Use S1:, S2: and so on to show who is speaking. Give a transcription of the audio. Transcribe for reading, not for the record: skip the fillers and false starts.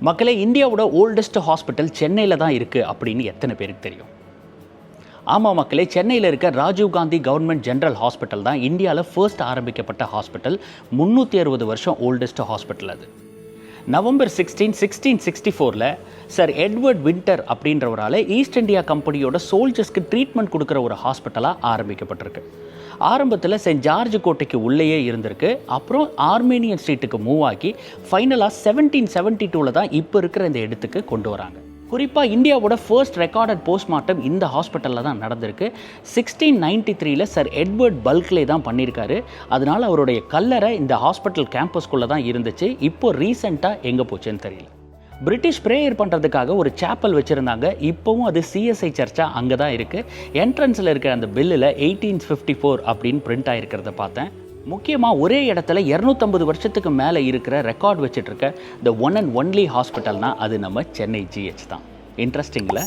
S1: மக்களே, இந்தியாவோட oldest hospital சென்னையில் தான் இருக்குது அப்படின்னு எத்தனை பேருக்கு தெரியும்? ஆமாம் மக்களே, சென்னையில் இருக்க ராஜீவ்காந்தி கவர்மெண்ட் ஜென்ரல் ஹாஸ்பிட்டல் தான் இந்தியாவில் ஃபர்ஸ்ட் ஆரம்பிக்கப்பட்ட ஹாஸ்பிட்டல். 360 வருஷம் ஓல்டஸ்ட் ஹாஸ்பிட்டல் அது. நவம்பர் 1664 சர் எட்வர்ட் வின்டர் அப்படின்றவரால் ஈஸ்ட் இந்தியா கம்பெனியோட சோல்ஜர்ஸ்க்கு ட்ரீட்மெண்ட் கொடுக்குற ஒரு ஹாஸ்பிட்டலாக ஆரம்பிக்கப்பட்டிருக்கு. ஆரம்பத்தில் சென்ட் ஜார்ஜ் கோட்டைக்கு உள்ளேயே இருந்திருக்கு. அப்புறம் ஆர்மேனியன் ஸ்ட்ரீட்டுக்கு மூவ் ஆகி ஃபைனலாக 1772 தான் இப்போ இருக்கிற இந்த இடத்துக்கு கொண்டு வராங்க. குறிப்பாக இந்தியாவோட ஃபர்ஸ்ட் ரெக்கார்டட் போஸ்ட்மார்ட்டம் இந்த ஹாஸ்பிட்டலில் தான் நடந்திருக்கு. 1693 சர் எட்வர்ட் பல்க்லே தான் பண்ணியிருக்காரு. அதனால் அவருடைய கல்லறை இந்த ஹாஸ்பிட்டல் கேம்பஸ்குள்ளே தான் இருந்துச்சு. இப்போது ரீசெண்டாக எங்கே போச்சுன்னு தெரியல. பிரிட்டிஷ் ப்ரேயர் பண்ணுறதுக்காக ஒரு சேப்பல் வச்சுருந்தாங்க. இப்போவும் அது சிஎஸ்ஐ சர்ச்சாக அங்கே தான் இருக்குது. என்ட்ரன்ஸில் இருக்கிற அந்த பில்லில் 1854 அப்படின்னு பிரிண்ட் ஆகிருக்கிறத பார்த்தேன். முக்கியமாக ஒரே இடத்துல 250 வருஷத்துக்கு மேலே இருக்கிற ரெக்கார்ட் வச்சுட்ருக்க த ஒன் அண்ட் ஒன்லி ஹாஸ்பிட்டல்னால் அது நம்ம சென்னை ஜிஹெச் தான். இன்ட்ரெஸ்டிங்கில்